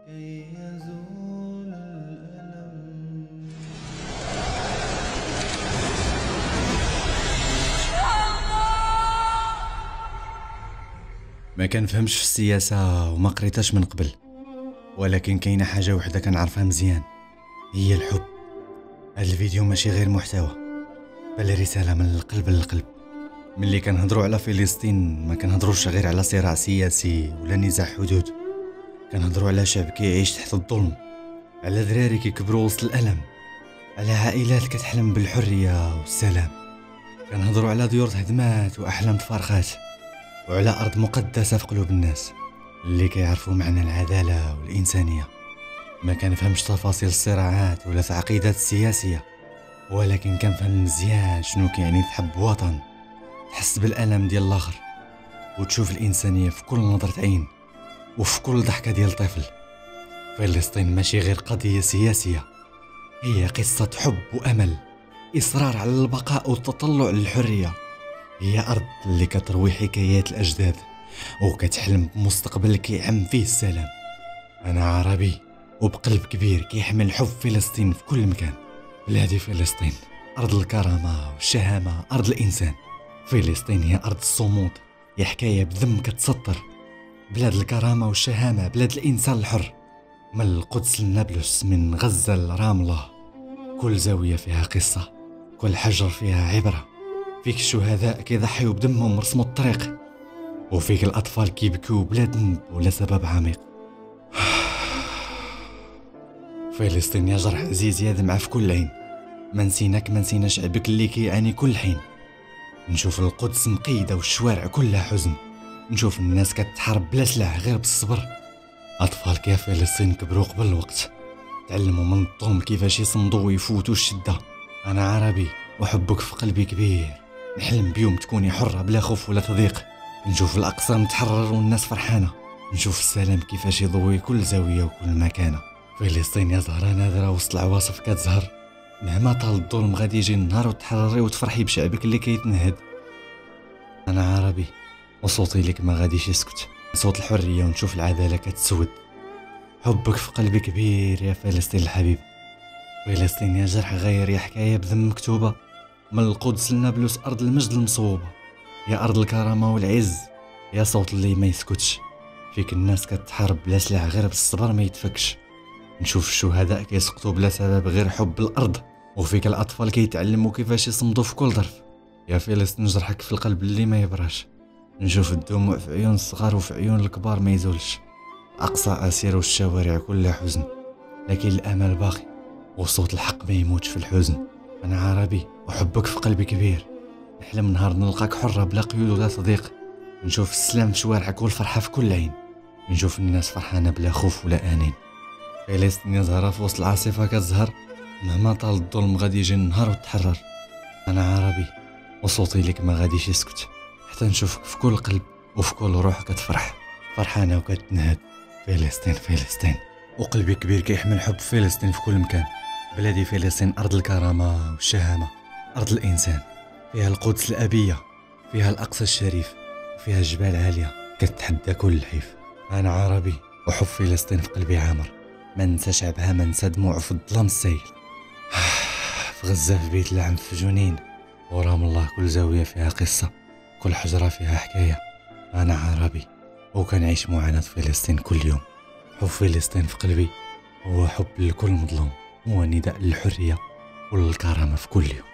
كي يزول الألم. ما كنفهمش في السياسة وما قريتهاش من قبل، ولكن كاينه حاجة وحدة كنعرفها مزيان، هي الحب. هذا الفيديو ماشي غير محتوى، بل رسالة من القلب للقلب. ملي كنهضروا على فلسطين ما كنهضروش غير على صراع سياسي ولا نزاع حدود، كنهضروا على شعب كيعيش تحت الظلم، على دراري كيكبروا وسط الألم، على عائلات كتحلم بالحرية والسلام. كنهضروا على ديور تهدمات وأحلام تفارخات، وعلى أرض مقدسة في قلوب الناس اللي كيعرفوا معنى العدالة والإنسانية. ما كنفهمش تفاصيل الصراعات ولا التعقيدات السياسية، ولكن كنفهم مزيان شنو كيعني تحب وطن، تحس بالألم ديال الآخر، وتشوف الإنسانية في كل نظرة عين وفي كل ضحكة ديال طفل. فلسطين ماشي غير قضية سياسية، هي قصة حب وأمل، إصرار على البقاء والتطلع للحرية. هي أرض اللي كتروي حكايات الأجداد وكتحلم بمستقبل كيعم فيه السلام. أنا عربي وبقلب كبير كيحمل حب فلسطين في كل مكان. بلادي فلسطين أرض الكرامة والشهامة، أرض الإنسان. فلسطين هي أرض الصمود، هي حكاية بدم كتسطر. بلاد الكرامة والشهامة، بلاد الإنسان الحر. من القدس لنابلس، من غزة لرام الله، كل زاوية فيها قصة، كل حجر فيها عبرة. فيك الشهداء كيضحيوا بدمهم رسموا الطريق، وفيك الأطفال كيبكوا بلا ذنب ولا سبب عميق. فلسطين يا جرح عزيز يا دمعة في كل عين، ما نسيناك ما نسينا شعبك اللي كيعاني كل حين. نشوف القدس مقيدة والشوارع كلها حزن، نشوف الناس كتحارب بلا سلاح غير بالصبر. أطفال كيا فلسطين كبروا قبل الوقت، تعلموا من الظلم كيفاش يصمدوا ويفوتوا الشدة. أنا عربي وحبك في قلبي كبير، نحلم بيوم تكوني حرة بلا خوف ولا تضييق. نشوف الأقصى متحرر والناس فرحانة، نشوف السلام كيفاش يضوي كل زاوية وكل مكانة. فلسطين يا زهرة نادرة وسط العواصف كتزهر، مهما طال الظلم غادي يجي النهار وتحرري وتفرحي بشعبك اللي كيتنهد. أنا عربي وصوتي لك ما غاديش يسكت، صوت الحرية ونشوف العدالة كتسود. حبك في قلبي كبير يا فلسطين الحبيب. فلسطين يا جرح غير، يا حكاية بذم مكتوبة، من القدس لنابلس أرض المجد المصوبة. يا أرض الكرامة والعز، يا صوت اللي ما يسكتش. فيك الناس كتحارب بلا سلاح غير بالصبر ما يتفكش. نشوف الشهداء كيسقطوا بلا سبب غير حب الأرض، وفيك الأطفال كيتعلموا كيفاش يصمدوا في كل ظرف. يا فلسطين جرحك في القلب اللي ما يبراش، نشوف الدموع في عيون الصغار وفي عيون الكبار ما يزولش. أقصى أسير والشوارع كلها حزن، لكن الأمل باقي وصوت الحق ما يموتش في الحزن. أنا عربي وحبك في قلبي كبير، نحلم نهار نلقاك حرة بلا قيود ولا صديق. نشوف السلام في شوارعك والفرحة في كل عين، نشوف الناس فرحانة بلا خوف ولا آنين. فلسطين يزهرة في وسط العاصفة كتزهر، مهما طال الظلم غادي يجي النهار وتحرر. أنا عربي وصوتي لك ما غاديش يسكت، حتى نشوفك في كل قلب وفي كل روح كتفرح، فرحانة وكتنهد. فلسطين فلسطين، وقلبي كبير كيحمل حب فلسطين في كل مكان. بلادي فلسطين أرض الكرامة والشهامة، أرض الإنسان. فيها القدس الأبية، فيها الأقصى الشريف، وفيها جبال عالية كتحدى كل الحيف. أنا عربي وحب فلسطين في قلبي عامر، ما ننسى شعبها، ما ننسى دموع في الظلام السيل. في غزة، في بيت لحم، في جنين ورام الله، كل زاوية فيها قصة، كل حجرة فيها حكاية. أنا عربي وكنعيش معاناة فلسطين كل يوم. حب فلسطين في قلبي هو حب لكل مظلوم، هو نداء للحرية وللكرامة في كل يوم.